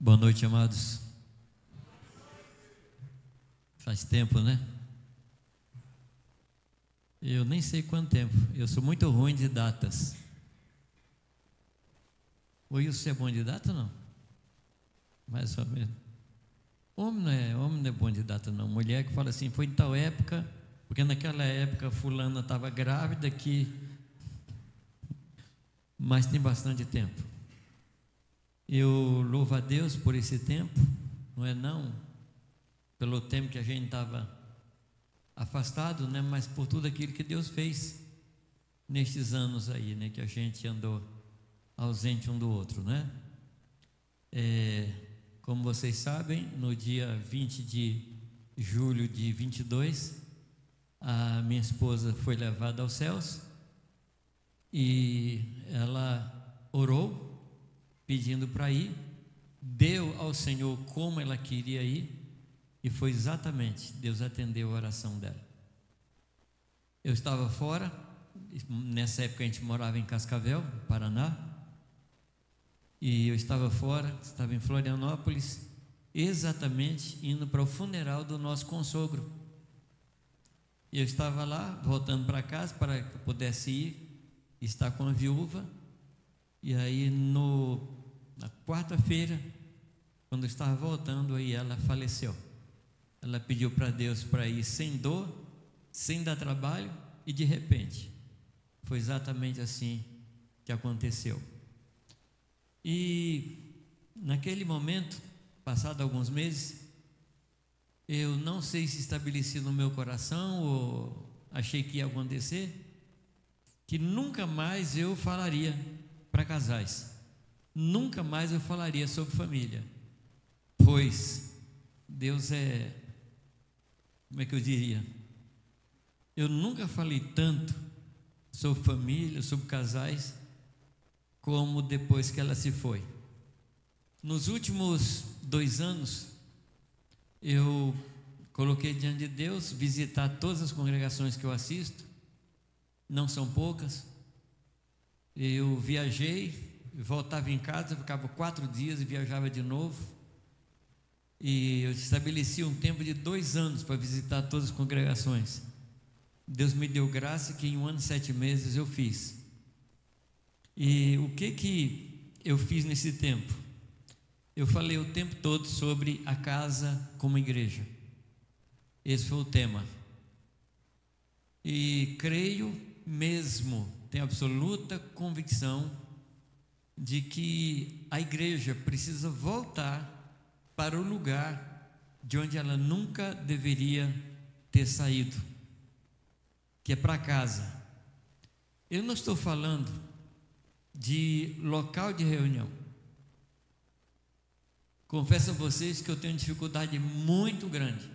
Boa noite, amados. Faz tempo, né? Eu nem sei quanto tempo. Eu sou muito ruim de datas. O Wilson é bom de data ou não? Mais ou menos. Homem não é bom de data, não. Mulher que fala assim, foi em tal época, porque naquela época fulana estava grávida, mas tem bastante tempo. Eu louvo a Deus por esse tempo, não pelo tempo que a gente estava afastado, mas por tudo aquilo que Deus fez nestes anos aí, que a gente andou ausente um do outro, Como vocês sabem, no dia 20 de julho de 22, a minha esposa foi levada aos céus e ela orou pedindo para ir, deu ao Senhor como ela queria ir e foi exatamente, Deus atendeu a oração dela. Eu estava fora, nessa época a gente morava em Cascavel, Paraná, e eu estava fora, estava em Florianópolis, exatamente indo para o funeral do nosso consogro. E eu estava lá, voltando para casa para que eu pudesse ir, estar com a viúva. E aí na quarta-feira, quando eu estava voltando, aí ela faleceu. Ela pediu para Deus para ir sem dor, sem dar trabalho, e de repente foi exatamente assim que aconteceu. E naquele momento, passado alguns meses, eu não sei se estabeleci no meu coração ou achei que ia acontecer, que nunca mais eu falaria para casais, nunca mais eu falaria sobre família, pois Deus como é que eu diria? Eu nunca falei tanto sobre família, sobre casais, como depois que ela se foi. Nos últimos 2 anos, eu coloquei diante de Deus visitar todas as congregações que eu assisto, não são poucas. Eu viajei, voltava em casa, ficava 4 dias e viajava de novo. E eu estabeleci um tempo de 2 anos para visitar todas as congregações. Deus me deu graça que em 1 ano e 7 meses eu fiz. E o que eu fiz nesse tempo? Eu falei o tempo todo sobre a casa como igreja. Esse foi o tema. E creio mesmo, tenho absoluta convicção de que a igreja precisa voltar para o lugar de onde ela nunca deveria ter saído, que é para casa. Eu não estou falando de local de reunião. Confesso a vocês que eu tenho dificuldade muito grande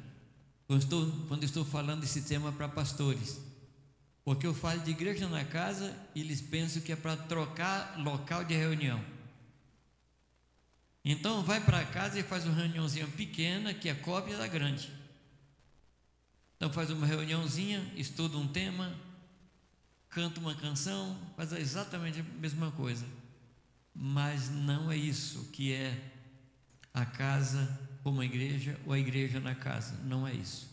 quando estou falando esse tema para pastores, porque eu falo de igreja na casa e eles pensam que é para trocar local de reunião. Então vai para casa e faz uma reuniãozinha pequena, que é cópia da grande. Então faz uma reuniãozinha, estuda um tema, canta uma canção, faz exatamente a mesma coisa. Mas não é isso que é a casa como a igreja ou a igreja na casa, não é isso.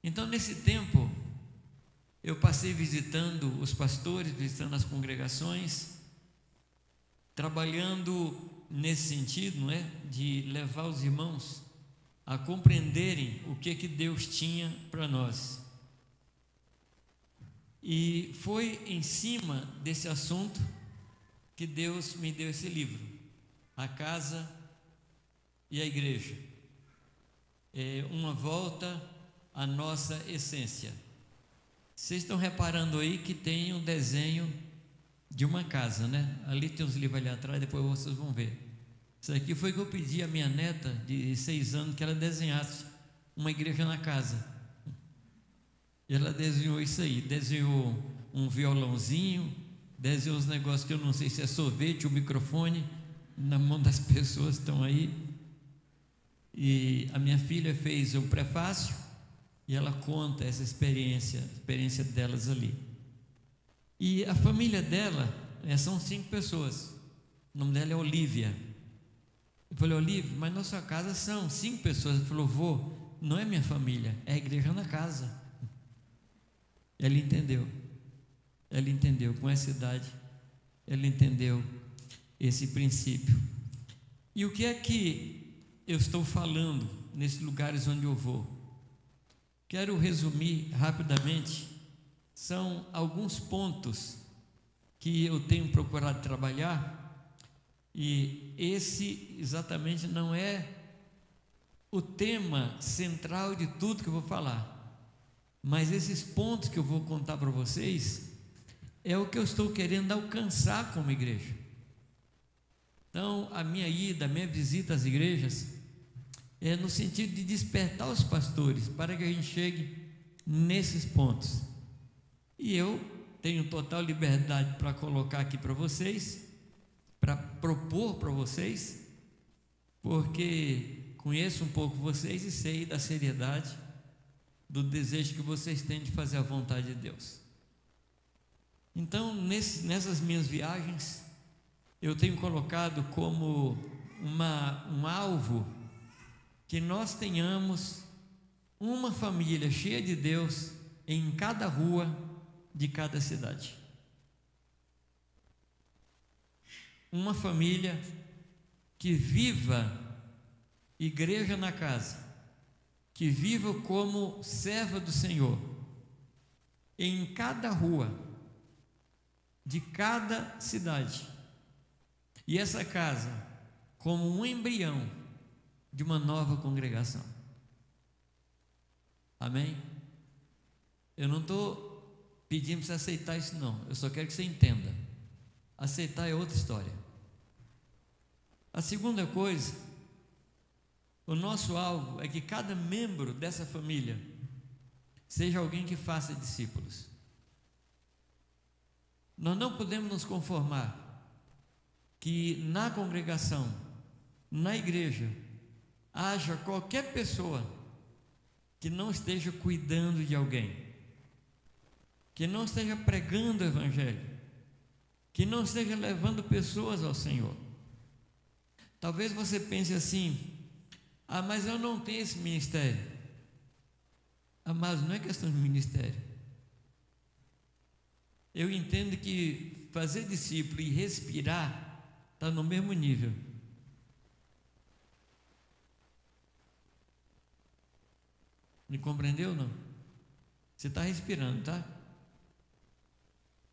Então nesse tempo eu passei visitando os pastores, visitando as congregações, trabalhando nesse sentido, de levar os irmãos a compreenderem o que Deus tinha para nós. E foi em cima desse assunto que Deus me deu esse livro, A Casa e a Igreja. É uma volta à nossa essência. Vocês estão reparando aí que tem um desenho de uma casa, Ali tem uns livros ali atrás, depois vocês vão ver. Isso aqui foi que eu pedi à minha neta de 6 anos que ela desenhasse uma igreja na casa. E ela desenhou isso aí, desenhou um violãozinho, desenhou uns negócios que eu não sei se é sorvete ou microfone, na mão das pessoas que estão aí. E a minha filha fez um prefácio e ela conta essa experiência delas ali. E a família dela são 5 pessoas. O nome dela é Olívia. Eu falei: Olívio, mas na sua casa são 5 pessoas. Ele falou: vô, não é minha família, é a igreja na casa. Ela entendeu. Ela entendeu, com essa idade, ela entendeu esse princípio. E o que é que eu estou falando nesses lugares onde eu vou? Quero resumir rapidamente. São alguns pontos que eu tenho procurado trabalhar, e esse exatamente não é o tema central de tudo que eu vou falar, mas esses pontos que eu vou contar para vocês é o que eu estou querendo alcançar como igreja. Então, a minha ida, a minha visita às igrejas é no sentido de despertar os pastores para que a gente chegue nesses pontos. E eu tenho total liberdade para colocar aqui para vocês, para propor para vocês, porque conheço um pouco vocês e sei da seriedade, do desejo que vocês têm de fazer a vontade de Deus. Então, nessas minhas viagens, eu tenho colocado como um alvo que nós tenhamos uma família cheia de Deus em cada rua de cada cidade. Uma família que viva igreja na casa, que viva como serva do Senhor em cada rua de cada cidade. E essa casa como um embrião de uma nova congregação. Amém? Eu não estou pedindo para você aceitar isso, não. Eu só quero que você entenda. Aceitar é outra história. A segunda coisa, o nosso alvo é que cada membro dessa família seja alguém que faça discípulos. Nós não podemos nos conformar que na congregação, na igreja, haja qualquer pessoa que não esteja cuidando de alguém, que não esteja pregando o evangelho, que não esteja levando pessoas ao Senhor. Talvez você pense assim: ah, mas eu não tenho esse ministério. Mas não é questão de ministério. Eu entendo que fazer discípulo e respirar está no mesmo nível. Me compreendeu ou não? Você está respirando, tá?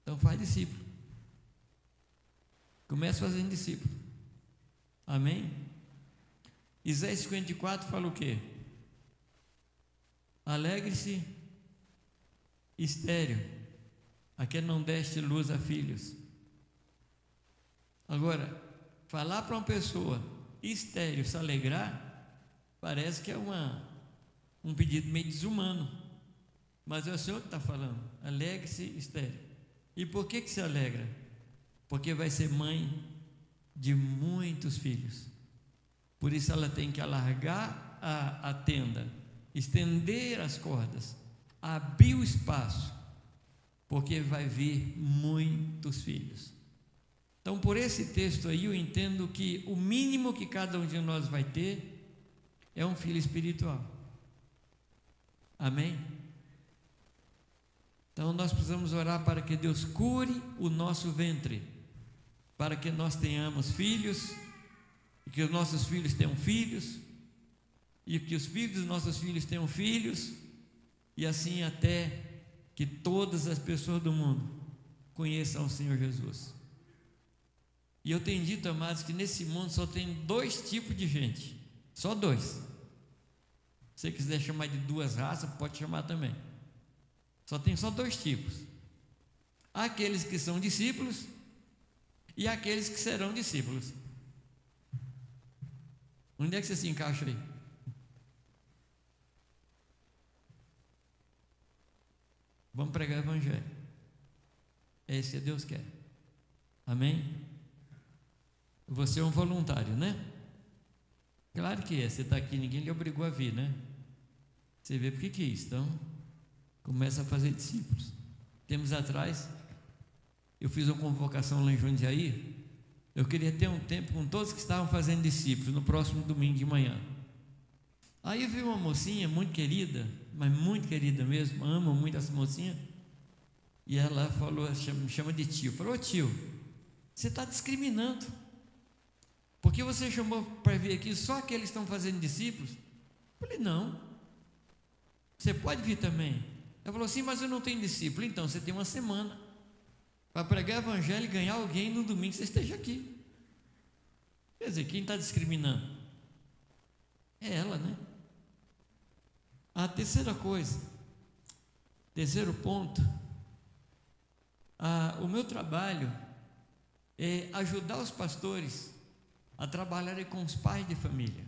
Então faz discípulo. Comece fazendo discípulo. Amém? Isaías 54 fala o quê? Alegre-se, estéril, a que não deste luz a filhos. Agora, falar para uma pessoa estéril se alegrar, parece que é um pedido meio desumano, mas é o Senhor que está falando. Alegre-se, estéril. E por que se alegra? Porque vai ser mãe de muitos filhos. Por isso ela tem que alargar a tenda, estender as cordas, abrir o espaço, porque vai vir muitos filhos. Então, por esse texto aí, eu entendo que o mínimo que cada um de nós vai ter é um filho espiritual. Amém? Então, nós precisamos orar para que Deus cure o nosso ventre, para que nós tenhamos filhos, e que os nossos filhos tenham filhos, e que os filhos dos nossos filhos tenham filhos, e assim até que todas as pessoas do mundo conheçam o Senhor Jesus. E eu tenho dito, amados, que nesse mundo só tem 2 tipos de gente, só 2. Se você quiser chamar de 2 raças, pode chamar também. Tem só 2 tipos: aqueles que são discípulos e aqueles que serão discípulos. Onde é que você se encaixa aí? Vamos pregar o evangelho. É isso que Deus quer. Amém? Você é um voluntário, né? Claro que é. Você está aqui, ninguém lhe obrigou a vir, né? Você vê porque que é isso. Então, começa a fazer discípulos. Tempos atrás, eu fiz uma convocação lá em Jundiaí, Eu queria ter um tempo com todos que estavam fazendo discípulos no próximo domingo de manhã. Aí eu vi uma mocinha muito querida, mas muito querida mesmo, amo muito essa mocinha. E ela falou, me chama de tio. Falou: ô tio, você está discriminando. Porque você chamou para vir aqui só aqueles que estão fazendo discípulos? Eu falei: não. Você pode vir também. Ela falou: sim, mas eu não tenho discípulo. Então você tem uma semana para pregar o evangelho e ganhar alguém no domingo que você esteja aqui. Quer dizer, quem está discriminando? É ela, né? A terceira coisa, terceiro ponto, o meu trabalho é ajudar os pastores a trabalharem com os pais de família,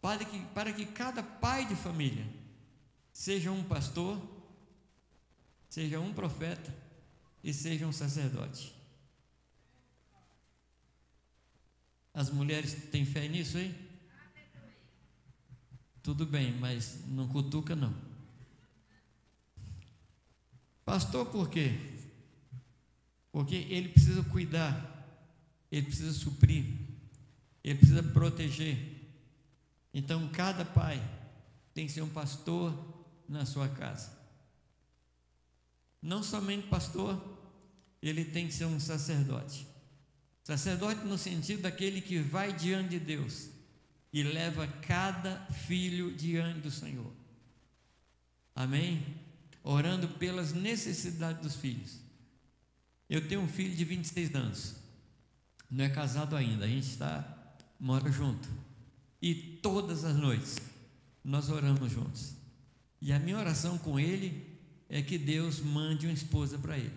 para que cada pai de família seja um pastor, seja um profeta e seja um sacerdote. As mulheres têm fé nisso aí? Tudo bem, mas não cutuca não. Pastor, por quê? Porque ele precisa cuidar, ele precisa suprir, ele precisa proteger. Então cada pai tem que ser um pastor na sua casa. Não somente pastor, ele tem que ser um sacerdote. Sacerdote no sentido daquele que vai diante de Deus e leva cada filho diante do Senhor. Amém? Orando pelas necessidades dos filhos. Eu tenho um filho de 26 anos, não é casado ainda, a gente mora junto, e todas as noites nós oramos juntos, e a minha oração com ele é que Deus mande uma esposa para ele.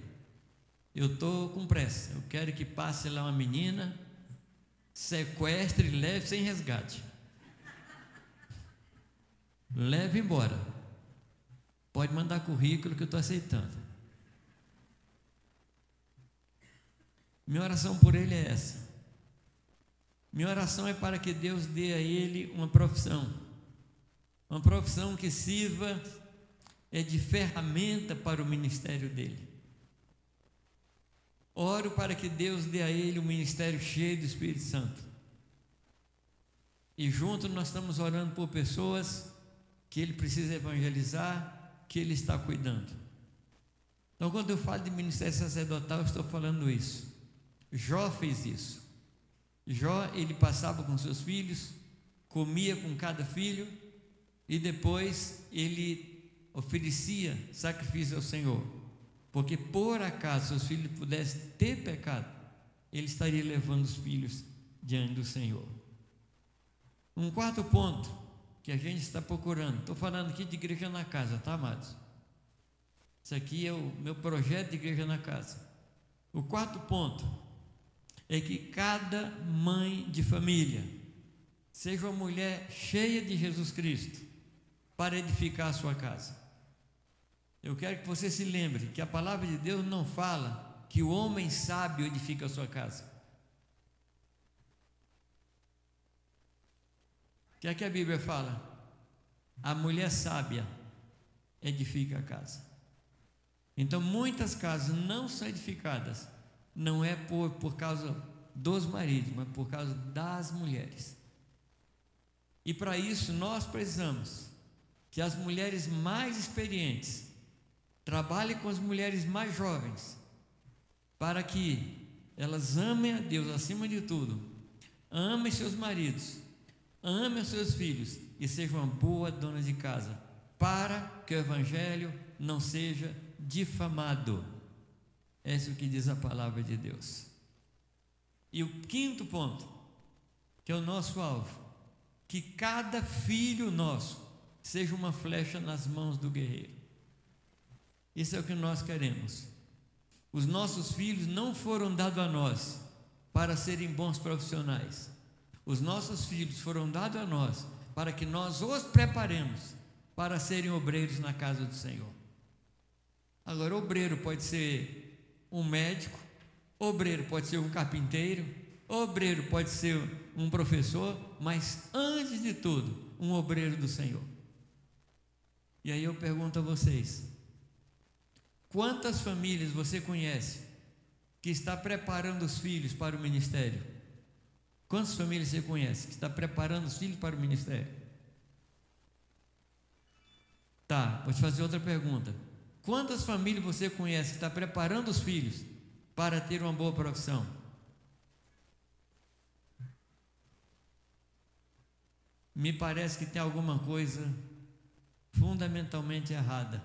Eu estou com pressa, eu quero que passe lá uma menina, sequestre e leve sem resgate, leve embora, pode mandar currículo que eu estou aceitando. Minha oração por ele é essa. Minha oração é para que Deus dê a ele uma profissão que sirva de ferramenta para o ministério dele. Oro para que Deus dê a ele um ministério cheio do Espírito Santo. E junto nós estamos orando por pessoas que ele precisa evangelizar, que ele está cuidando. Então, quando eu falo de ministério sacerdotal, eu estou falando isso. Jó fez isso. Jó, ele passava com seus filhos, comia com cada filho e depois ele oferecia sacrifício ao Senhor, porque por acaso seus filhos pudessem ter pecado, ele estaria levando os filhos diante do Senhor. Um quarto ponto que a gente está procurando, estou falando aqui de igreja na casa, tá, amados? Isso aqui é o meu projeto de igreja na casa. O quarto ponto é que cada mãe de família seja uma mulher cheia de Jesus Cristo para edificar a sua casa. Eu quero que você se lembre que a palavra de Deus não fala que o homem sábio edifica a sua casa. O que é que a Bíblia fala? A mulher sábia edifica a casa. Então muitas casas não são edificadas, não é por causa dos maridos, mas por causa das mulheres. E para isso nós precisamos que as mulheres mais experientes trabalhem com as mulheres mais jovens, para que elas amem a Deus acima de tudo, amem seus maridos, amem os seus filhos e sejam uma boa dona de casa, para que o evangelho não seja difamado. É isso que diz a palavra de Deus. E o quinto ponto, que é o nosso alvo, que cada filho nosso seja uma flecha nas mãos do guerreiro. Isso é o que nós queremos. Os nossos filhos não foram dados a nós para serem bons profissionais. Os nossos filhos foram dados a nós para que nós os preparemos para serem obreiros na casa do Senhor. Agora, obreiro pode ser um médico, obreiro pode ser um carpinteiro, obreiro pode ser um professor, mas antes de tudo, um obreiro do Senhor. E aí eu pergunto a vocês: quantas famílias você conhece que está preparando os filhos para o ministério? Quantas famílias você conhece que está preparando os filhos para o ministério? Tá, vou te fazer outra pergunta. Quantas famílias você conhece que está preparando os filhos para ter uma boa profissão? Me parece que tem alguma coisa fundamentalmente errada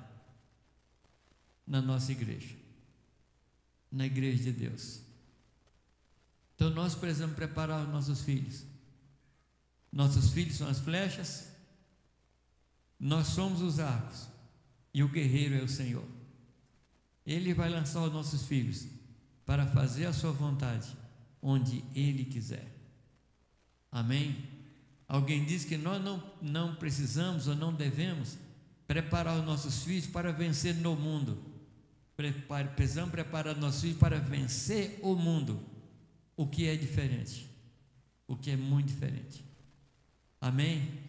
na nossa igreja, na igreja de Deus. Então nós precisamos preparar os nossos filhos. Nossos filhos são as flechas, nós somos os arcos e o guerreiro é o Senhor. Ele vai lançar os nossos filhos para fazer a sua vontade onde Ele quiser. Amém? Alguém diz que nós não precisamos ou não devemos preparar os nossos filhos para vencer no mundo. Precisamos preparar os nossos filhos para vencer o mundo, o que é diferente, o que é muito diferente. Amém?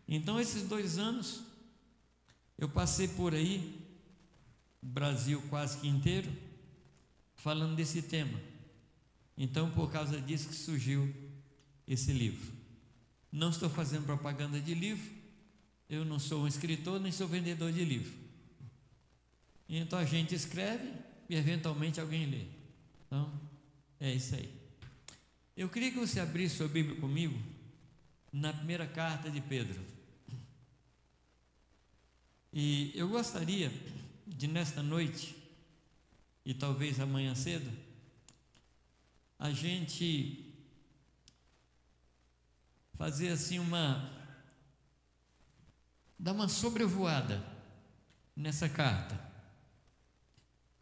Então, esses 2 anos, eu passei por aí, Brasil quase que inteiro, falando desse tema. Então, por causa disso que surgiu esse livro. Não estou fazendo propaganda de livro, eu não sou um escritor, nem sou vendedor de livro. Então a gente escreve e eventualmente alguém lê. Então, é isso aí. Eu queria que você abrisse sua Bíblia comigo na primeira carta de Pedro. E eu gostaria de, nesta noite, e talvez amanhã cedo, a gente fazer assim dar uma sobrevoada nessa carta.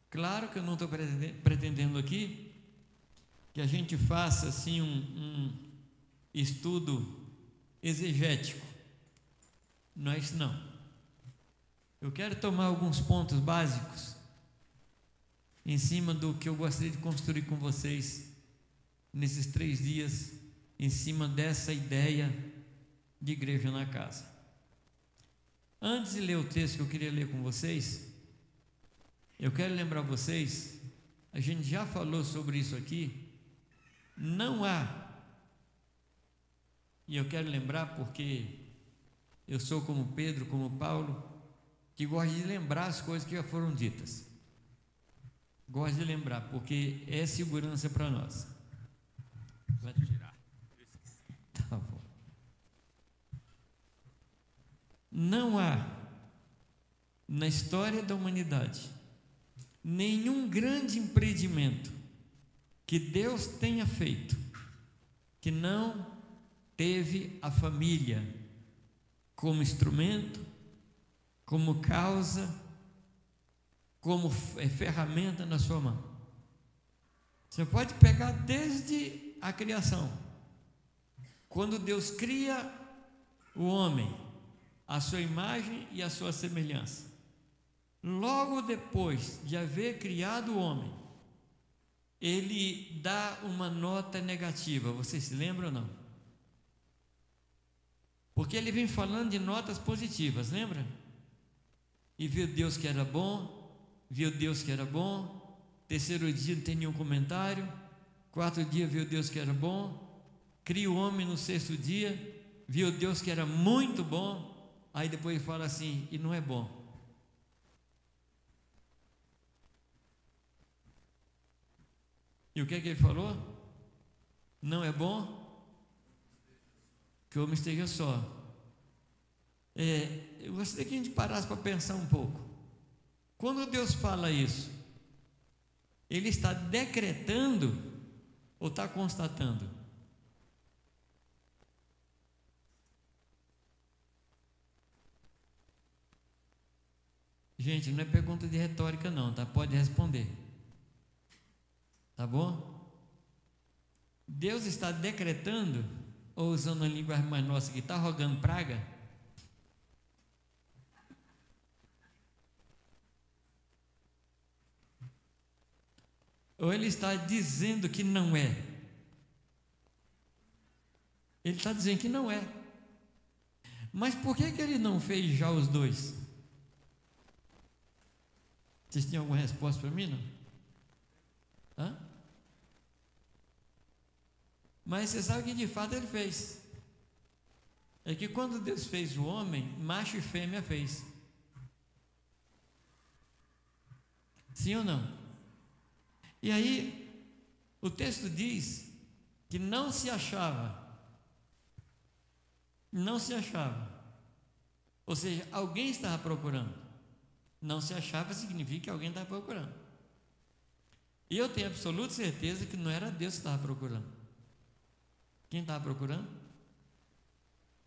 Claro que eu não estou pretendendo aqui que a gente faça assim um estudo exegético. Não é isso não. Eu quero tomar alguns pontos básicos em cima do que eu gostaria de construir com vocês nesses 3 dias, em cima dessa ideia de igreja na casa. Antes de ler o texto que eu queria ler com vocês, eu quero lembrar vocês, a gente já falou sobre isso aqui, não há, e eu quero lembrar porque eu sou como Pedro, como Paulo, que gosta de lembrar as coisas que já foram ditas. Gosto de lembrar, porque é segurança para nós. Vai tirar. Tá bom. Não há na história da humanidade nenhum grande empreendimento que Deus tenha feito que não teve a família como instrumento, como causa, como ferramenta na sua mão. Você pode pegar desde a criação. Quando Deus cria o homem, a sua imagem e a sua semelhança, logo depois de haver criado o homem, ele dá uma nota negativa. Vocês se lembram ou não? Porque ele vem falando de notas positivas, lembra? E viu Deus que era bom, viu Deus que era bom, 3º dia não tem nenhum comentário, 4º dia viu Deus que era bom, cria o homem no 6º dia, viu Deus que era muito bom, aí depois ele fala assim, e não é bom. E o que é que ele falou? Não é bom que o homem esteja só. Eu gostaria que a gente parasse para pensar um pouco. Quando Deus fala isso, Ele está decretando ou está constatando? Gente, não é pergunta de retórica não, tá? Pode responder. Tá bom? Deus está decretando, ou usando a linguagem mais nossa aqui, está rogando praga? Ou Ele está dizendo que não é? Ele está dizendo que não é. Mas por que Ele não fez já os 2? Vocês têm alguma resposta para mim, não? Hã? Mas você sabe que de fato ele fez. É que quando Deus fez o homem, macho e fêmea fez. Sim ou não? E aí, o texto diz que não se achava. Não se achava. Ou seja, alguém estava procurando. Não se achava significa que alguém estava procurando. E eu tenho absoluta certeza que não era Deus que estava procurando. Quem estava procurando?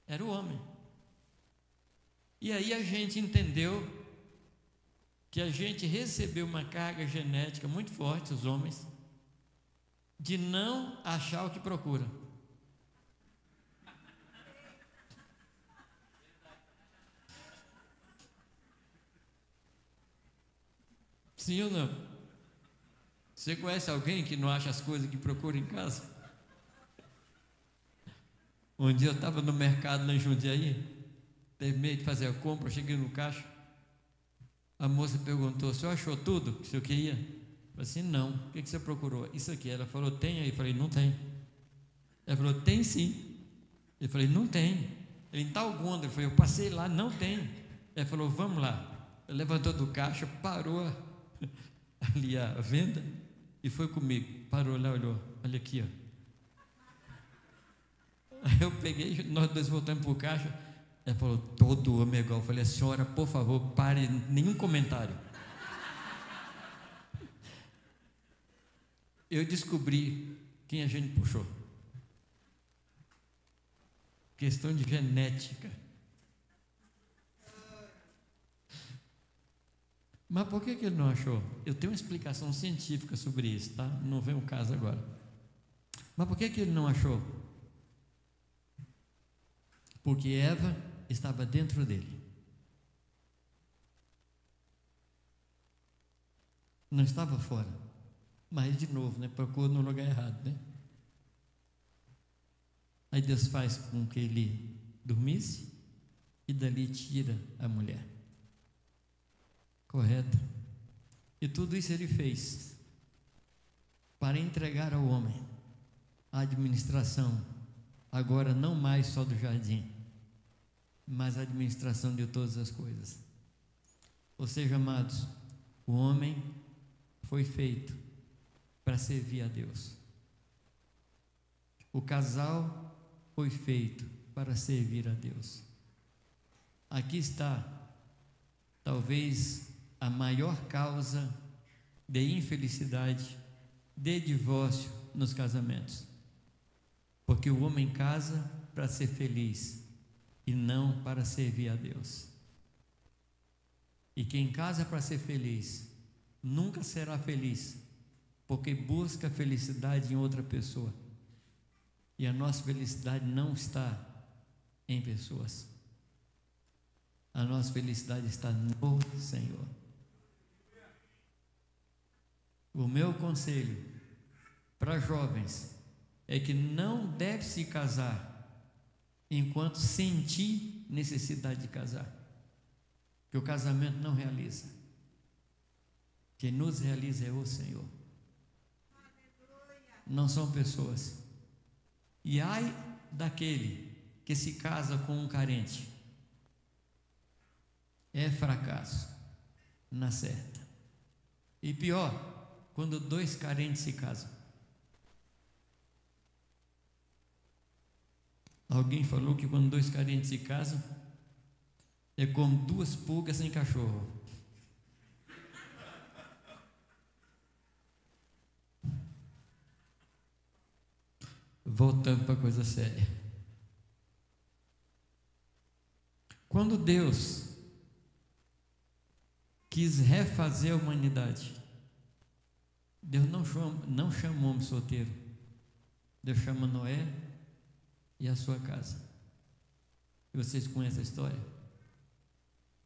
Era o homem. E aí a gente entendeu que a gente recebeu uma carga genética muito forte, os homens, de não achar o que procura. Sim ou não? Você conhece alguém que não acha as coisas que procura em casa? Um dia eu estava no mercado lá em Jundiaí, terminei de fazer a compra, cheguei no caixa, a moça perguntou: o senhor achou tudo que o senhor queria? Eu falei assim: não. O que você procurou? Isso aqui. Ela falou: tem aí? Eu falei: não tem. Ela falou: tem sim. Eu falei: não tem. Ele em tal Gonda. Eu falei: eu passei lá, não tem. Ela falou: vamos lá. Ela levantou do caixa, parou ali a venda e foi comigo. Parou lá, olhou: olha aqui, ó. Aí eu peguei, nós dois voltamos para o caixa. Ela falou: todo homem é igual. Eu falei: senhora, por favor, pare, nenhum comentário. Eu descobri quem a gente puxou. Questão de genética. Mas por que ele não achou? Eu tenho uma explicação científica sobre isso, tá? Não vem o caso agora. Mas por que ele não achou? Porque Eva estava dentro dele. Não estava fora. Mas de novo, né? Procurou no lugar errado, né? Aí Deus faz com que ele dormisse e dali tira a mulher. Correto? E tudo isso ele fez para entregar ao homem a administração, agora não mais só do jardim, mas a administração de todas as coisas. Ou seja, amados, o homem foi feito para servir a Deus. O casal foi feito para servir a Deus. Aqui está, talvez, a maior causa de infelicidade, de divórcio nos casamentos. Porque o homem casa para ser feliz e não para servir a Deus. E quem casa para ser feliz nunca será feliz, porque busca felicidade em outra pessoa. E a nossa felicidade não está em pessoas. A nossa felicidade está no Senhor. O meu conselho para jovens é que não deve se casar enquanto sentir necessidade de casar, que o casamento não realiza. Quem nos realiza é o Senhor. Não são pessoas. E ai daquele que se casa com um carente, é fracasso na certa. E pior, quando dois carentes se casam. Alguém falou que quando dois carentes se casam é como duas pulgas sem cachorro. Voltando para a coisa séria. Quando Deus quis refazer a humanidade, Deus não chamou homem solteiro. Deus chama Noé e a sua casa. E vocês conhecem a história?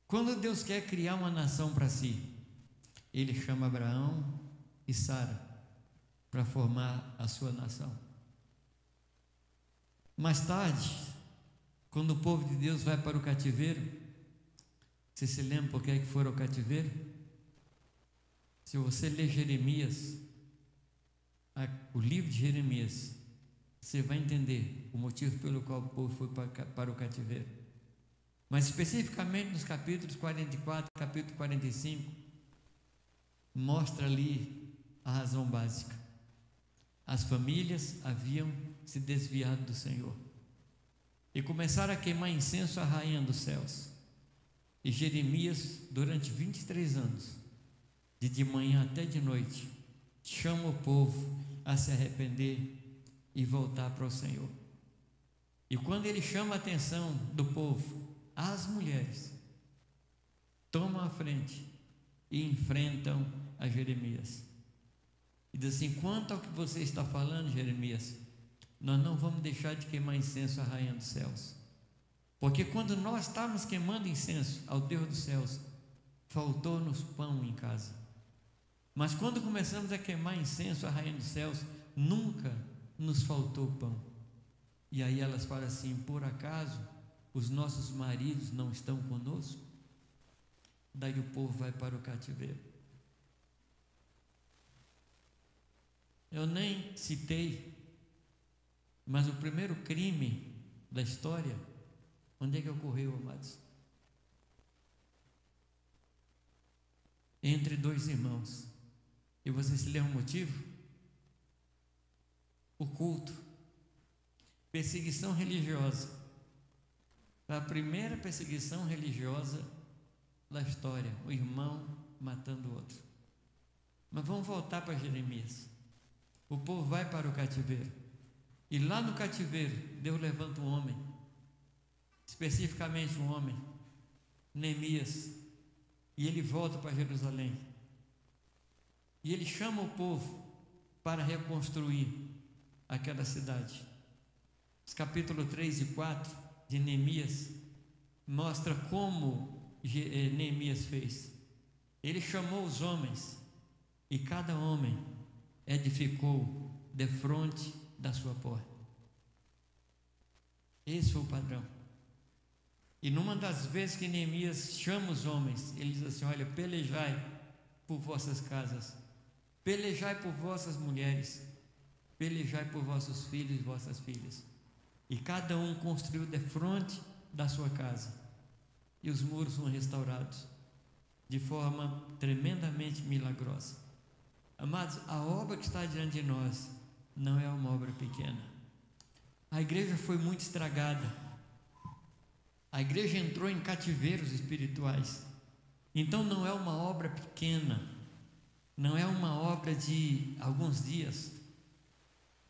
Quando Deus quer criar uma nação para si, Ele chama Abraão e Sara para formar a sua nação. Mais tarde, quando o povo de Deus vai para o cativeiro, você se lembra por que é que foram ao cativeiro? Se você ler Jeremias, o livro de Jeremias, você vai entender o motivo pelo qual o povo foi para o cativeiro. Mas especificamente nos capítulos 44, capítulo 45, mostra ali a razão básica. As famílias haviam se desviado do Senhor e começaram a queimar incenso à rainha dos céus. E Jeremias, durante 23 anos, de manhã até de noite, chama o povo a se arrepender e voltar para o Senhor. E quando ele chama a atenção do povo, as mulheres tomam a frente e enfrentam a Jeremias. E diz assim: quanto ao que você está falando, Jeremias, nós não vamos deixar de queimar incenso à rainha dos céus. Porque quando nós estávamos queimando incenso ao Deus dos céus, faltou-nos pão em casa. Mas quando começamos a queimar incenso à rainha dos céus, nunca nos faltou pão. E aí elas falam assim: por acaso os nossos maridos não estão conosco? Daí o povo vai para o cativeiro. Eu nem citei, mas o primeiro crime da história, onde é que ocorreu, amados? Entre dois irmãos. E você se lembra o motivo? O culto, perseguição religiosa. A primeira perseguição religiosa da história, o irmão matando o outro. Mas vamos voltar para Jeremias. O povo vai para o cativeiro, e lá no cativeiro Deus levanta um homem, especificamente um homem, Neemias, e ele volta para Jerusalém, e ele chama o povo para reconstruir aquela cidade. Os capítulos 3 e 4 de Neemias mostra como Neemias fez. Ele chamou os homens, e cada homem edificou defronte da sua porta. Esse foi o padrão. E numa das vezes que Neemias chama os homens, ele diz assim: olha, pelejai por vossas casas, pelejai por vossas mulheres, pelejai por vossos filhos e vossas filhas. E cada um construiu defronte da sua casa, e os muros foram restaurados de forma tremendamente milagrosa. Amados, a obra que está diante de nós não é uma obra pequena. A igreja foi muito estragada. A igreja entrou em cativeiros espirituais. Então não é uma obra pequena, não é uma obra de alguns dias.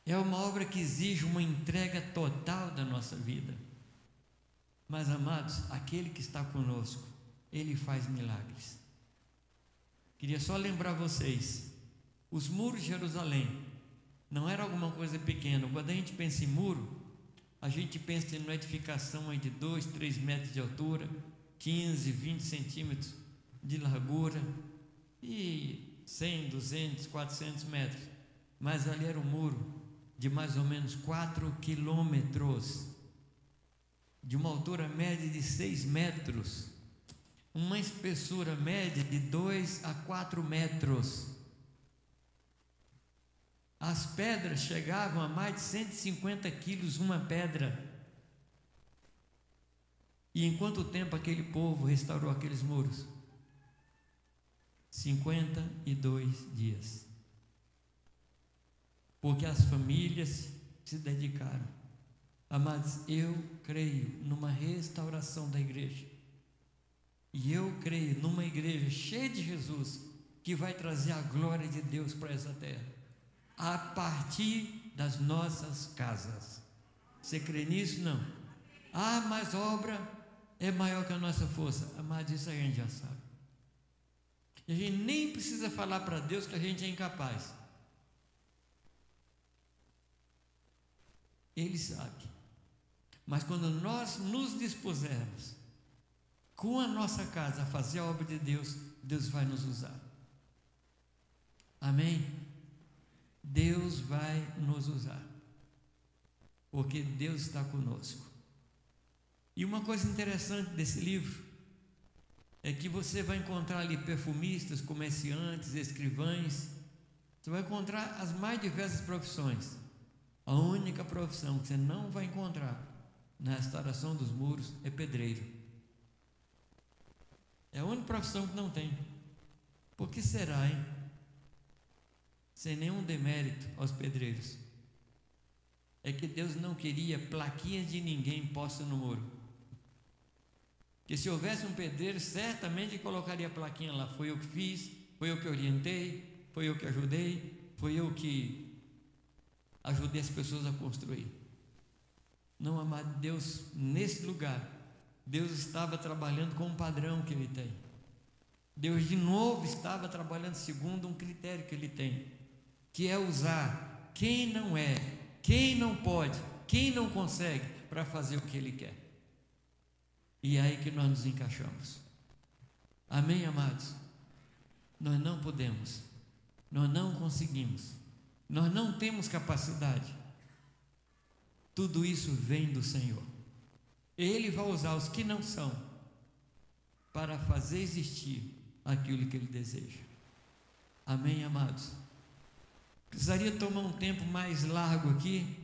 É uma obra que exige uma entrega total da nossa vida. Mas, amados, aquele que está conosco, ele faz milagres. Queria só lembrar vocês, os muros de Jerusalém não era alguma coisa pequena. Quando a gente pensa em muro, a gente pensa em uma edificação de 2, 3 metros de altura, 15, 20 centímetros de largura e 100, 200, 400 metros. Mas ali era um muro de mais ou menos 4 quilômetros, de uma altura média de 6 metros, uma espessura média de 2 a 4 metros. As pedras chegavam a mais de 150 quilos uma pedra. E em quanto tempo aquele povo restaurou aqueles muros? 52 dias. Porque as famílias se dedicaram. Amados, eu creio numa restauração da igreja. E eu creio numa igreja cheia de Jesus, que vai trazer a glória de Deus para essa terra, a partir das nossas casas. Você crê nisso? Não. Ah, mas a obra é maior que a nossa força. Mas isso a gente já sabe. E a gente nem precisa falar para Deus que a gente é incapaz. Ele sabe. Mas quando nós nos dispusermos com a nossa casa a fazer a obra de Deus, Deus vai nos usar. Amém? Deus vai nos usar, porque Deus está conosco. E uma coisa interessante desse livro é que você vai encontrar ali perfumistas, comerciantes, escrivães. Você vai encontrar as mais diversas profissões. A única profissão que você não vai encontrar na restauração dos muros é pedreiro. É a única profissão que não tem. Por que será, hein? Sem nenhum demérito aos pedreiros. É que Deus não queria plaquinhas de ninguém postas no muro. Que se houvesse um pedreiro, certamente colocaria a plaquinha lá: foi eu que fiz, foi eu que orientei, foi eu que ajudei, foi eu que ajudei as pessoas a construir. Não, amado Deus, nesse lugar, Deus estava trabalhando com um padrão que Ele tem. Deus de novo estava trabalhando segundo um critério que Ele tem, que é usar quem não é, quem não pode, quem não consegue, para fazer o que Ele quer. E é aí que nós nos encaixamos. Amém, amados? Nós não podemos, nós não conseguimos, nós não temos capacidade. Tudo isso vem do Senhor. Ele vai usar os que não são para fazer existir aquilo que Ele deseja. Amém, amados? Precisaria tomar um tempo mais largo aqui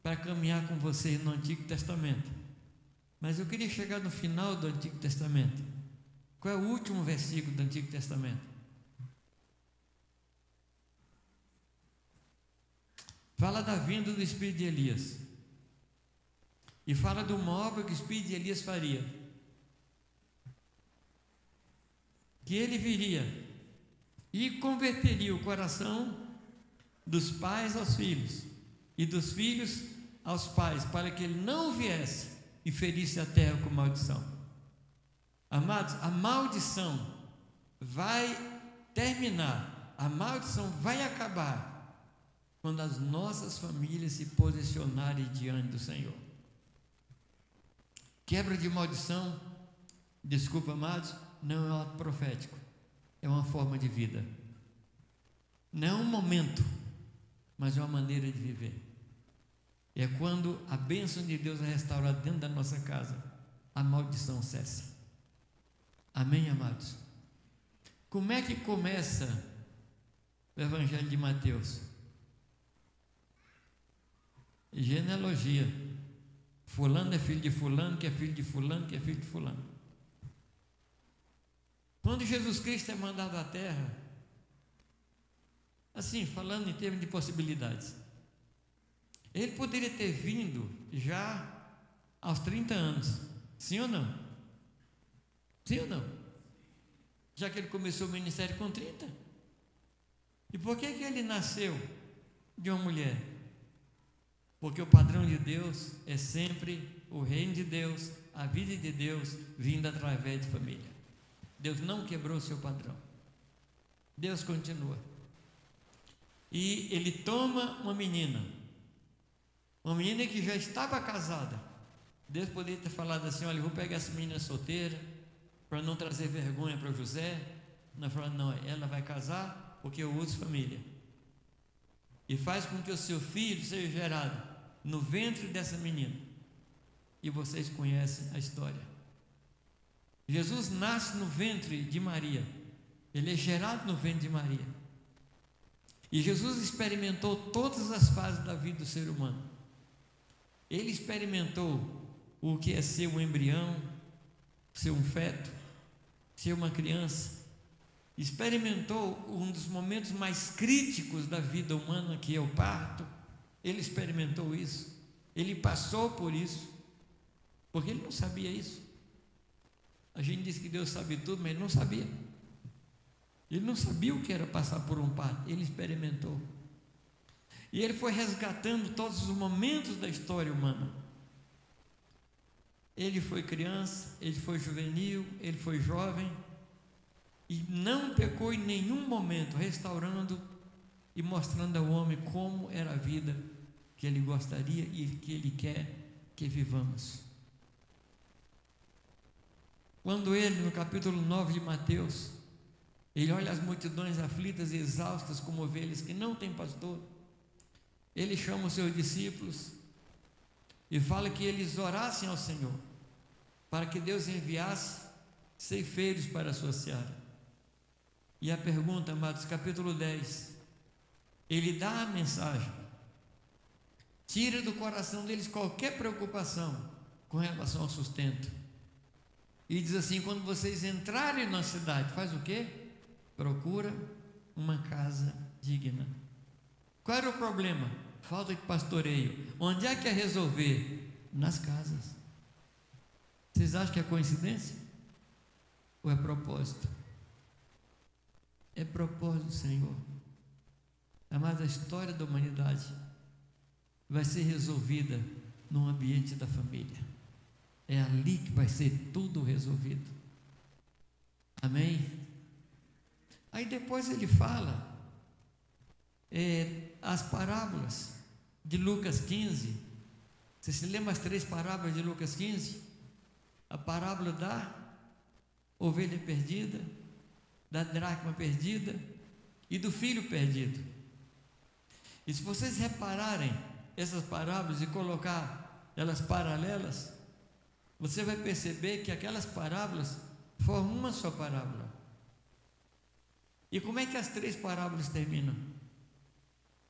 para caminhar com vocês no Antigo Testamento, mas eu queria chegar no final do Antigo Testamento. Qual é o último versículo do Antigo Testamento? Fala da vinda do espírito de Elias e fala de uma obra que o espírito de Elias faria, que ele viria e converteria o coração dos pais aos filhos e dos filhos aos pais, para que ele não viesse e ferisse a terra com maldição. Amados, a maldição vai terminar, a maldição vai acabar quando as nossas famílias se posicionarem diante do Senhor. Quebra de maldição, desculpa, amados, não é um ato profético, é uma forma de vida. Não é um momento, mas é uma maneira de viver. É quando a bênção de Deus é restaurada dentro da nossa casa, a maldição cessa. Amém, amados? Como é que começa o Evangelho de Mateus? Genealogia. Fulano é filho de fulano, que é filho de fulano, que é filho de fulano. Quando Jesus Cristo é mandado à terra, assim, falando em termos de possibilidades, Ele poderia ter vindo já aos 30 anos, sim ou não? Sim ou não? Já que Ele começou o ministério com 30. E por que Ele nasceu de uma mulher? Porque o padrão de Deus é sempre o reino de Deus, a vida de Deus vindo através de família. Deus não quebrou o seu padrão. Deus continua. E Ele toma uma menina que já estava casada. Deus poderia ter falado assim: olha, eu vou pegar essa menina solteira para não trazer vergonha para José. Não, falando, não, ela vai casar porque eu uso família. E faz com que o seu filho seja gerado no ventre dessa menina. E vocês conhecem a história. Jesus nasce no ventre de Maria. Ele é gerado no ventre de Maria. E Jesus experimentou todas as fases da vida do ser humano. Ele experimentou o que é ser um embrião, ser um feto, ser uma criança. Experimentou um dos momentos mais críticos da vida humana, que é o parto. Ele experimentou isso. Ele passou por isso, porque ele não sabia isso. A gente diz que Deus sabe tudo, mas ele não sabia. Ele não sabia o que era passar por um parto. Ele experimentou. E ele foi resgatando todos os momentos da história humana. Ele foi criança, ele foi juvenil, ele foi jovem, e não pecou em nenhum momento, restaurando e mostrando ao homem como era a vida que ele gostaria e que ele quer que vivamos. Quando ele, no capítulo 9 de Mateus, ele olha as multidões aflitas e exaustas como ovelhas que não têm pastor, ele chama os seus discípulos e fala que eles orassem ao Senhor para que Deus enviasse ceifeiros para a sua seara. E a pergunta, amados, capítulo 10, ele dá a mensagem tira do coração deles qualquer preocupação com relação ao sustento. E diz assim: quando vocês entrarem na cidade, faz o quê? Procura uma casa digna. Qual era o problema? Falta de pastoreio. Onde é que é resolver? Nas casas. Vocês acham que é coincidência? Ou é propósito? É propósito do Senhor. Amada, a história da humanidade vai ser resolvida no ambiente da família. É ali que vai ser tudo resolvido. Amém? Aí depois ele fala as parábolas de Lucas 15. Você se lembra as 3 parábolas de Lucas 15? A parábola da ovelha perdida, da dracma perdida e do filho perdido. E se vocês repararem essas parábolas e colocar elas paralelas, você vai perceber que aquelas parábolas formam uma só parábola. E como é que as 3 parábolas terminam?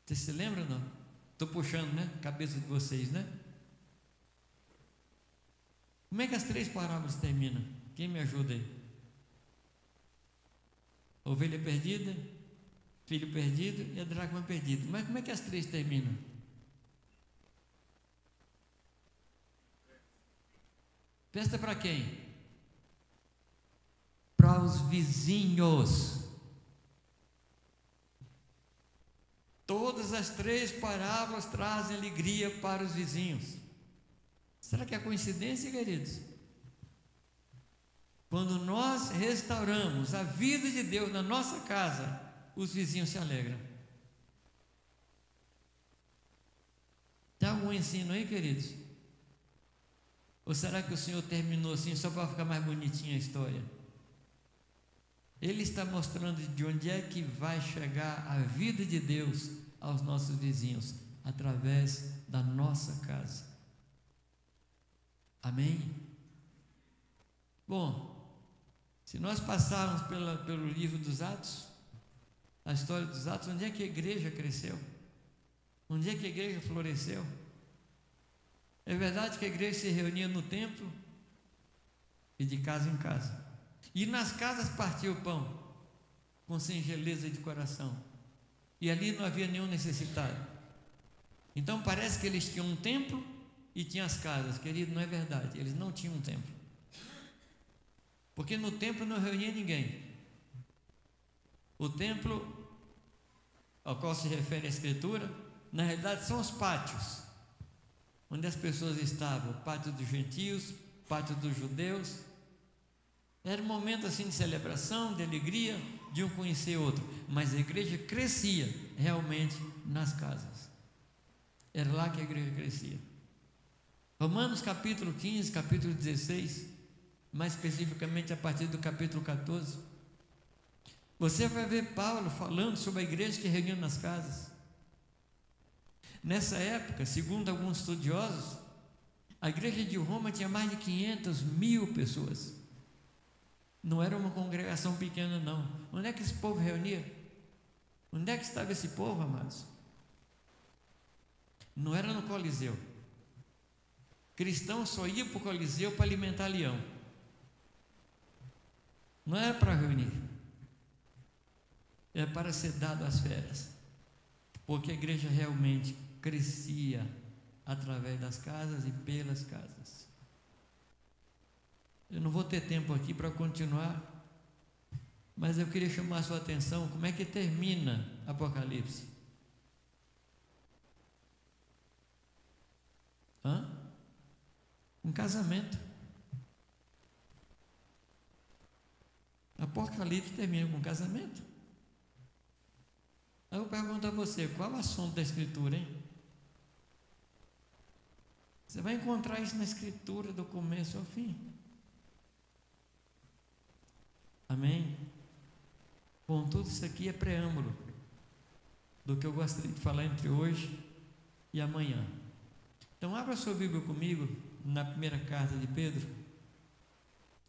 Você se lembra ou não? Estou puxando, né? Cabeça de vocês, né? Como é que as 3 parábolas terminam? Quem me ajuda aí? Ovelha perdida, filho perdido e a dracma perdida. Mas como é que as 3 terminam? Festa para quem? Para os vizinhos. Todas as 3 parábolas trazem alegria para os vizinhos. Será que é coincidência, queridos? Quando nós restauramos a vida de Deus na nossa casa, os vizinhos se alegram. Tem algum ensino aí, queridos? Ou será que o Senhor terminou assim só para ficar mais bonitinha a história? Ele está mostrando de onde é que vai chegar a vida de Deus aos nossos vizinhos, através da nossa casa. Amém? Bom, se nós passarmos pelo livro dos Atos, a história dos Atos, onde é que a igreja cresceu? Onde é que a igreja floresceu? É verdade que a igreja se reunia no templo e de casa em casa. E nas casas partia o pão, com singeleza de coração. E ali não havia nenhum necessitado. Então parece que eles tinham um templo e tinham as casas. Querido, não é verdade, eles não tinham um templo. Porque no templo não reunia ninguém. O templo ao qual se refere a Escritura, na realidade são os pátios, onde as pessoas estavam, o pátio dos gentios, o pátio dos judeus. Era um momento assim de celebração, de alegria, de um conhecer outro, mas a igreja crescia realmente nas casas. Era lá que a igreja crescia. Romanos capítulo 15, capítulo 16, mais especificamente a partir do capítulo 14, você vai ver Paulo falando sobre a igreja que reunia nas casas. Nessa época, segundo alguns estudiosos, a igreja de Roma tinha mais de 500.000 pessoas. Não era uma congregação pequena, não. Onde é que esse povo reunia? Onde é que estava esse povo, amados? Não era no Coliseu. Cristão só ia para o Coliseu para alimentar leão. Não era para reunir. Era para ser dado às feras. Porque a igreja realmente crescia através das casas e pelas casas. Eu não vou ter tempo aqui para continuar, mas eu queria chamar a sua atenção. Como é que termina Apocalipse? Um casamento. Apocalipse termina com um casamento. Aí eu pergunto a você, qual é o assunto da Escritura, hein? Você vai encontrar isso na Escritura do começo ao fim. Amém? Bom, tudo isso aqui é preâmbulo do que eu gostaria de falar entre hoje e amanhã. Então abra sua Bíblia comigo na primeira carta de Pedro,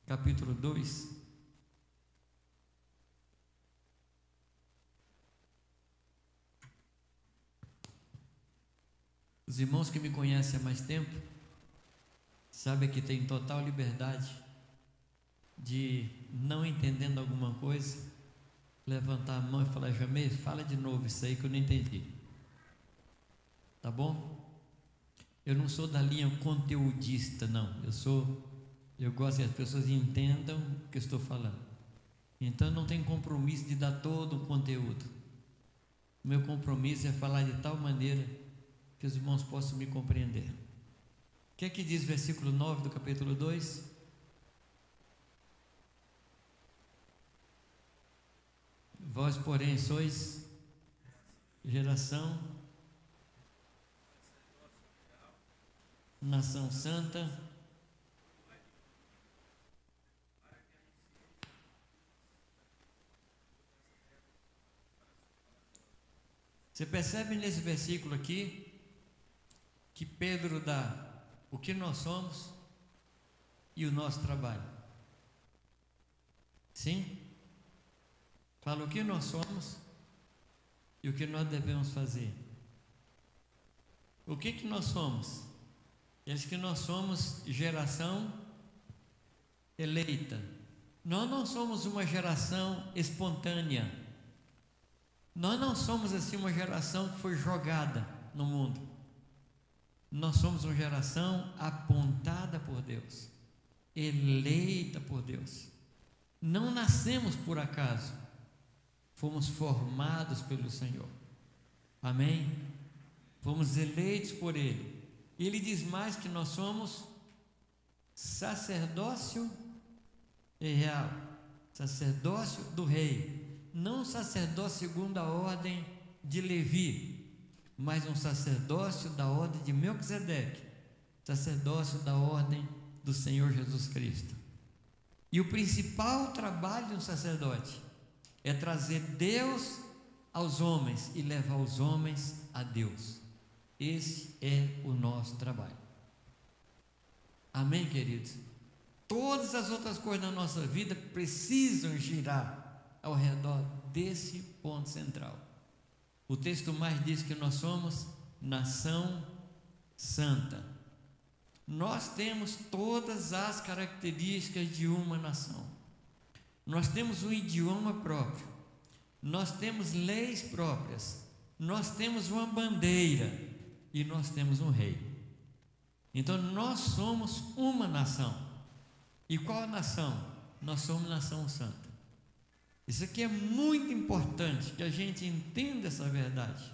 capítulo 2. Os irmãos que me conhecem há mais tempo sabem que tem total liberdade de, não entendendo alguma coisa, levantar a mão e falar: Jamei, fala de novo isso aí que eu não entendi. Tá bom? Eu não sou da linha conteudista, não. Eu gosto que as pessoas entendam o que eu estou falando. Então não tem compromisso de dar todo o conteúdo. O meu compromisso é falar de tal maneira que os irmãos possam me compreender. O que é que diz o versículo 9 do capítulo 2? Vós, porém, sois geração, nação santa, você percebe nesse versículo aqui que Pedro dá o que nós somos e o nosso trabalho. Sim? Fala o que nós somos e o que nós devemos fazer. O que nós somos? Diz que nós somos geração eleita. Nós não somos uma geração espontânea. Nós não somos assim uma geração que foi jogada no mundo. Nós somos uma geração apontada por Deus, eleita por Deus. Não nascemos por acaso, fomos formados pelo Senhor. Amém? Fomos eleitos por Ele. E Ele diz mais que nós somos sacerdócio real, sacerdócio do Rei. Não sacerdócio segundo a ordem de Levi, mas um sacerdócio da ordem de Melquisedeque, sacerdócio da ordem do Senhor Jesus Cristo. E o principal trabalho de um sacerdote é trazer Deus aos homens e levar os homens a Deus. Esse é o nosso trabalho. Amém, queridos? Todas as outras coisas na nossa vida precisam girar ao redor desse ponto central. O texto mais diz que nós somos nação santa. Nós temos todas as características de uma nação. Nós temos um idioma próprio. Nós temos leis próprias. Nós temos uma bandeira e nós temos um rei. Então nós somos uma nação. E qual a nação? Nós somos nação santa. Isso aqui é muito importante que a gente entenda essa verdade.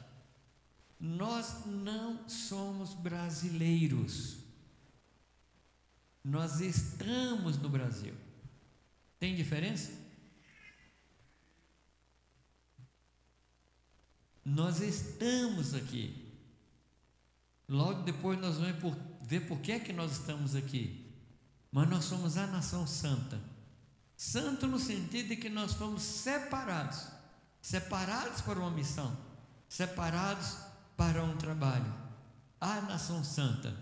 Nós não somos brasileiros. Nós estamos no Brasil. Tem diferença? Nós estamos aqui. Logo depois nós vamos ver por que é que nós estamos aqui. Mas nós somos a nação santa. Santo no sentido de que nós fomos separados para uma missão, separados para um trabalho. A nação santa.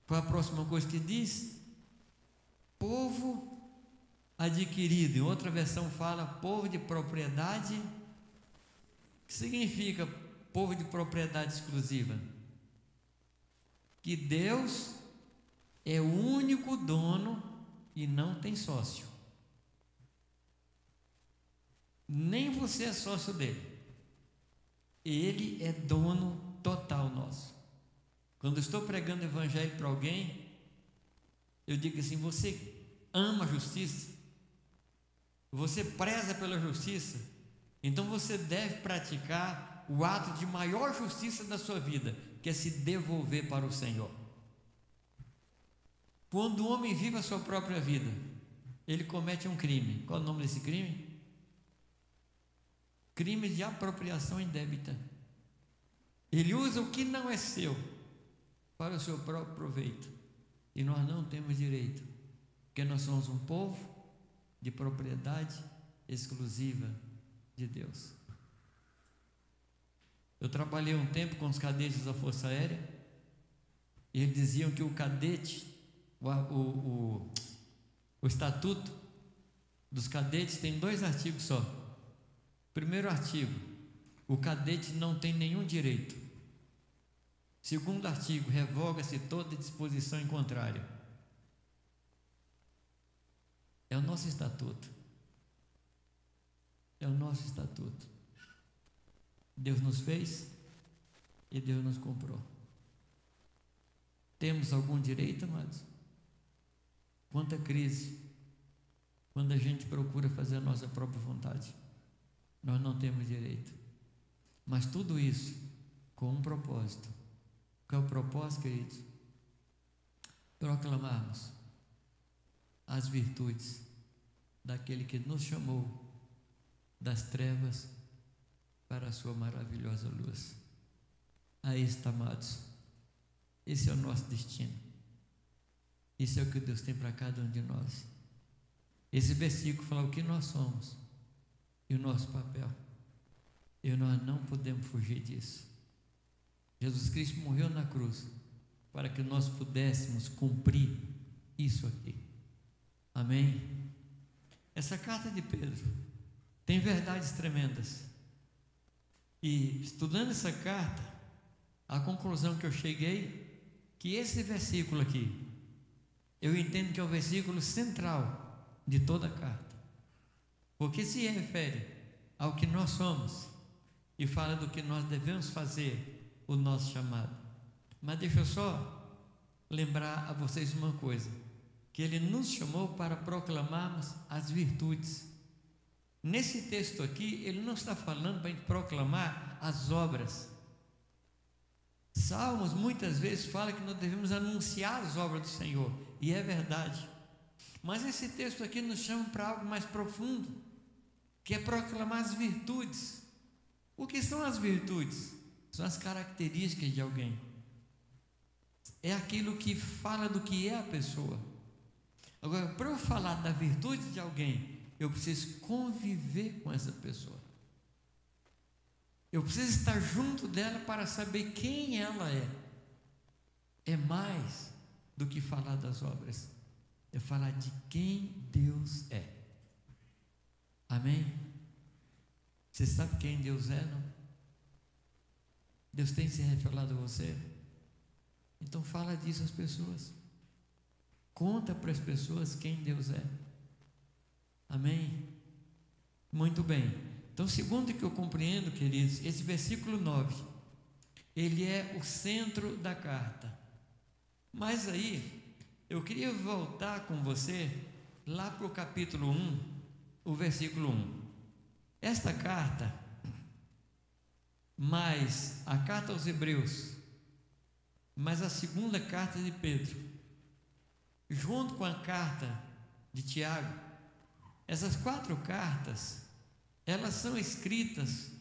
Qual a próxima coisa que diz? Povo adquirido. Em outra versão fala povo de propriedade. O que significa povo de propriedade exclusiva? Que Deus é o único dono e não tem sócio. Nem você é sócio dele. Ele é dono total nosso. Quando eu estou pregando o evangelho para alguém, eu digo assim: você ama a justiça? Você preza pela justiça? Então você deve praticar o ato de maior justiça da sua vida, que é se devolver para o Senhor. Quando o homem vive a sua própria vida, ele comete um crime. Qual é o nome desse crime? Crime de apropriação indébita. Ele usa o que não é seu para o seu próprio proveito. E nós não temos direito, porque nós somos um povo de propriedade exclusiva de Deus. Eu trabalhei um tempo com os cadetes da Força Aérea, e eles diziam que o cadete, o estatuto dos cadetes tem 2 artigos só. Primeiro artigo: o cadete não tem nenhum direito. Segundo artigo, revoga-se toda disposição em contrário. É o nosso estatuto. É o nosso estatuto. Deus nos fez e Deus nos comprou. Temos algum direito, amados? Quanta crise, quando a gente procura fazer a nossa própria vontade, nós não temos direito. Mas tudo isso com um propósito. Qual é o propósito, queridos? Proclamarmos as virtudes daquele que nos chamou das trevas para a sua maravilhosa luz. Aí está, amados. Esse é o nosso destino. Isso é o que Deus tem para cada um de nós. Esse versículo fala o que nós somos e o nosso papel. E nós não podemos fugir disso. Jesus Cristo morreu na cruz para que nós pudéssemos cumprir isso aqui. Amém? Essa carta de Pedro tem verdades tremendas. E estudando essa carta, a conclusão que eu cheguei, que esse versículo aqui, eu entendo que é o versículo central de toda a carta, porque se refere ao que nós somos e fala do que nós devemos fazer, o nosso chamado. Mas deixa eu só lembrar a vocês uma coisa, que Ele nos chamou para proclamarmos as virtudes. Nesse texto aqui, Ele não está falando para a gente proclamar as obras. Salmos muitas vezes fala que nós devemos anunciar as obras do Senhor, e é verdade. Mas esse texto aqui nos chama para algo mais profundo, que é proclamar as virtudes. O que são as virtudes? São as características de alguém. É aquilo que fala do que é a pessoa. Agora, para eu falar da virtude de alguém, eu preciso conviver com essa pessoa. Eu preciso estar junto dela para saber quem ela é. É mais do que falar das obras. É falar de quem Deus é. Amém? Você sabe quem Deus é, não? Deus tem se revelado a você? Então fala disso às pessoas. Conta para as pessoas quem Deus é. Amém? Muito bem. Então, segundo que eu compreendo, queridos, esse versículo 9, ele é o centro da carta. Mas aí, eu queria voltar com você lá para o capítulo 1, o versículo 1. Esta carta, mais a carta aos Hebreus, mais a segunda carta de Pedro, junto com a carta de Tiago, essas 4 cartas, elas são escritas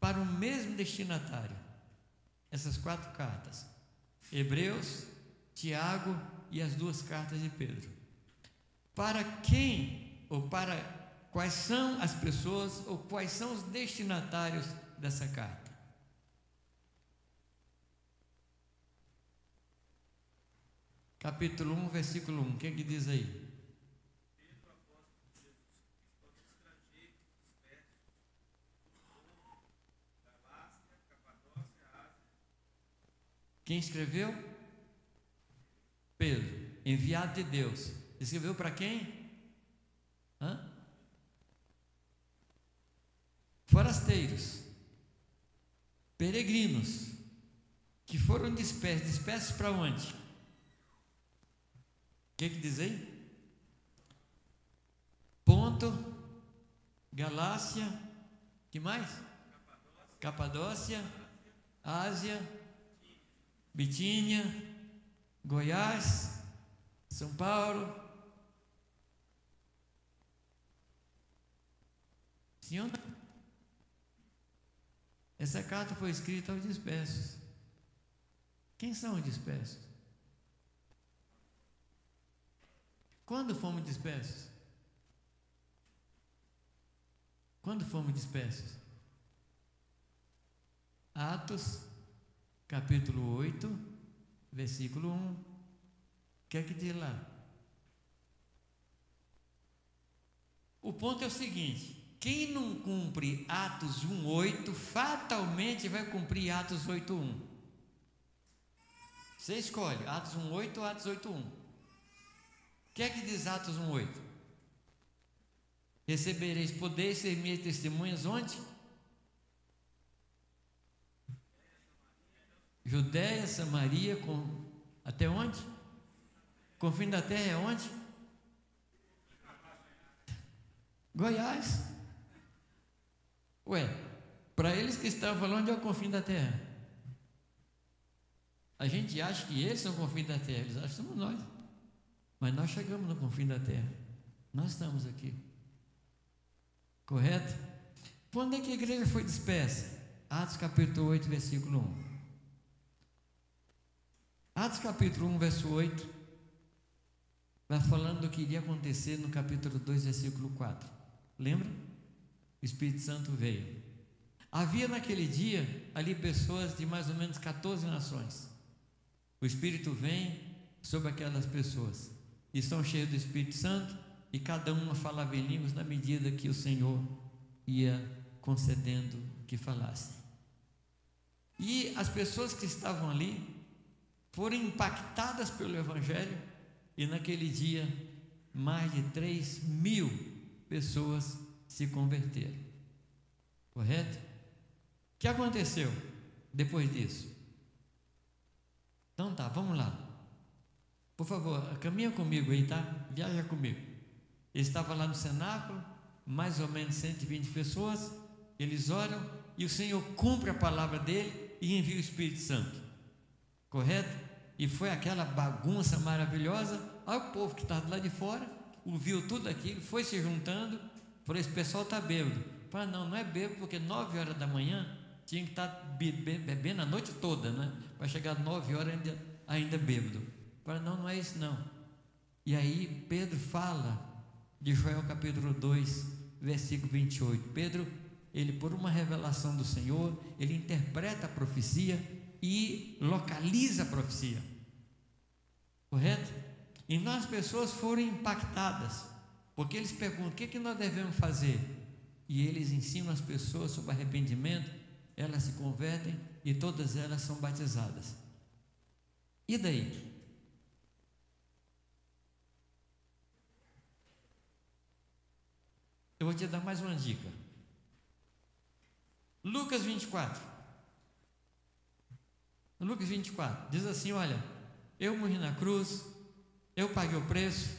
para o mesmo destinatário. Essas 4 cartas, Hebreus, Tiago e as 2 cartas de Pedro. Para quem, ou para quais são as pessoas, ou quais são os destinatários dessa carta? Capítulo 1, versículo 1, o que é que diz aí? Quem escreveu? Pedro, enviado de Deus. Escreveu para quem? Forasteiros, peregrinos, que foram dispersos. Dispersos para onde? O que diz aí? Ponto, Galácia, que mais? Capadócia, Ásia, Bitínia, Goiás, São Paulo. Sim ou não? Essa carta foi escrita aos dispersos. Quem são os dispersos? Quando fomos dispersos? Quando fomos dispersos? Atos, capítulo 8, versículo 1. O que é que diz lá? O ponto é o seguinte: quem não cumpre Atos 1:8, fatalmente vai cumprir Atos 8:1. Você escolhe, Atos 1:8 ou Atos 8:1. O que é que diz Atos 1:8? Recebereis poder e ser minhas testemunhas onde? Judéia, Samaria, até onde? Com o fim da terra é onde? Goiás. Ué, para eles que estavam falando, onde é o confim da terra? A gente acha que eles são o confim da terra, eles acham que somos nós. Mas nós chegamos no confim da terra. Nós estamos aqui. Correto? Quando é que a igreja foi dispersa? Atos capítulo 8, versículo 1. Atos capítulo 1, verso 8, vai falando do que iria acontecer no capítulo 2, versículo 4. Lembra? O Espírito Santo veio. Havia naquele dia ali pessoas de mais ou menos 14 nações. O Espírito vem sobre aquelas pessoas e estão cheios do Espírito Santo, e cada uma falava em línguas na medida que o Senhor ia concedendo que falassem. E as pessoas que estavam ali foram impactadas pelo Evangelho, e naquele dia mais de 3.000 pessoas se converteram. Correto? O que aconteceu depois disso? Então tá, vamos lá. Por favor, caminha comigo aí, tá? Viaja comigo. Ele estava lá no cenáculo, mais ou menos 120 pessoas. Eles oram e o Senhor cumpre a palavra dele e envia o Espírito Santo. Correto? E foi aquela bagunça maravilhosa. Aí o povo que estava lá de fora ouviu tudo aquilo, foi se juntando. Falou: esse pessoal está bêbado. Falei: não é bêbado, porque 9 horas da manhã tinha que estar bebendo a noite toda, né? Para chegar às 9 horas ainda bêbado. Falei: não é isso não. E aí Pedro fala de Joel capítulo 2, versículo 28. Pedro, ele, por uma revelação do Senhor, ele interpreta a profecia e localiza a profecia. Correto? E nós, pessoas, foram impactadas, porque eles perguntam: o que nós devemos fazer? E eles ensinam as pessoas sobre arrependimento, elas se convertem e todas elas são batizadas. E daí? Eu vou te dar mais uma dica. Lucas 24. Lucas 24 diz assim: olha, eu morri na cruz, eu paguei o preço,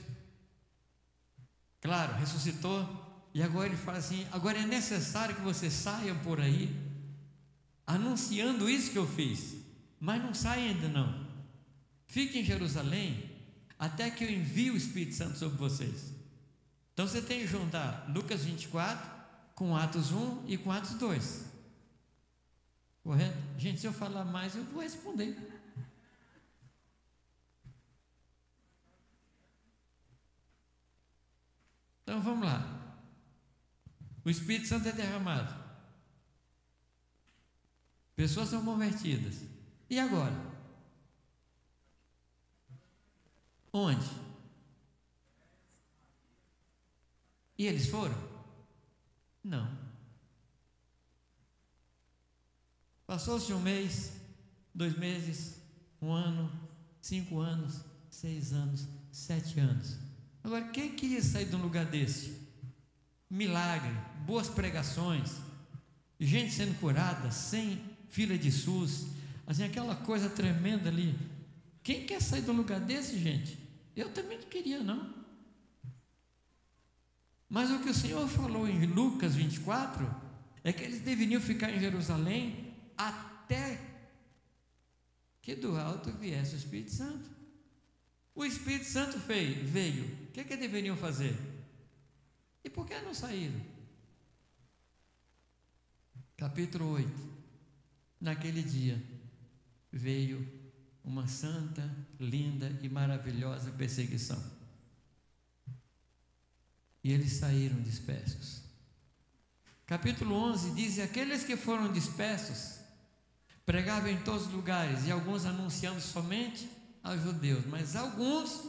claro, ressuscitou. E agora ele fala assim: agora é necessário que vocês saiam por aí anunciando isso que eu fiz, mas não saiam ainda não. Fiquem em Jerusalém até que eu envie o Espírito Santo sobre vocês. Então você tem que juntar Lucas 24 com Atos 1 e com Atos 2. Correto? Gente, se eu falar mais, eu vou responder. Então vamos lá. O Espírito Santo é derramado. Pessoas são convertidas. E agora? Onde? E eles foram? Não. Passou-se 1 mês, 2 meses, 1 ano, 5 anos, 6 anos, 7 anos. Agora, quem queria sair de um lugar desse? Milagre, boas pregações, gente sendo curada, sem fila de SUS, assim, aquela coisa tremenda ali. Quem quer sair de um lugar desse, gente? Eu também não queria, não. Mas o que o Senhor falou em Lucas 24 é que eles deveriam ficar em Jerusalém até que do alto viesse o Espírito Santo. O Espírito Santo veio. O que deveriam fazer? E por que não saíram? Capítulo 8. Naquele dia veio uma santa, linda e maravilhosa perseguição. E eles saíram dispersos. Capítulo 11 diz: e aqueles que foram dispersos pregavam em todos os lugares, e alguns anunciando somente aos judeus, mas alguns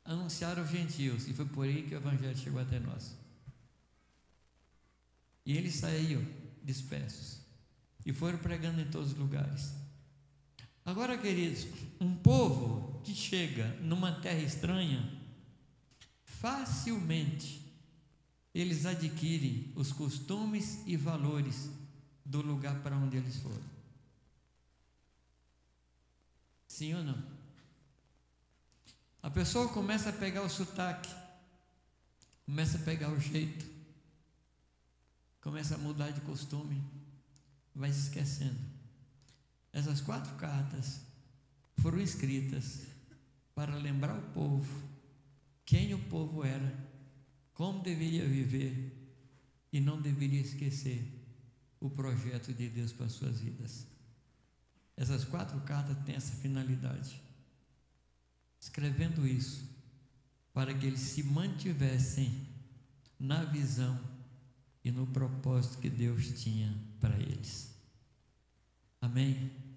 anunciaram aos gentios, e foi por aí que o evangelho chegou até nós. E eles saíam dispersos e foram pregando em todos os lugares. Agora, queridos, um povo que chega numa terra estranha, facilmente eles adquirem os costumes e valores do lugar para onde eles foram. Sim ou não? A pessoa começa a pegar o sotaque, começa a pegar o jeito, começa a mudar de costume, vai se esquecendo. Essas 4 cartas foram escritas para lembrar o povo quem o povo era, como deveria viver e não deveria esquecer o projeto de Deus para as suas vidas. Essas 4 cartas têm essa finalidade, escrevendo isso para que eles se mantivessem na visão e no propósito que Deus tinha para eles. Amém?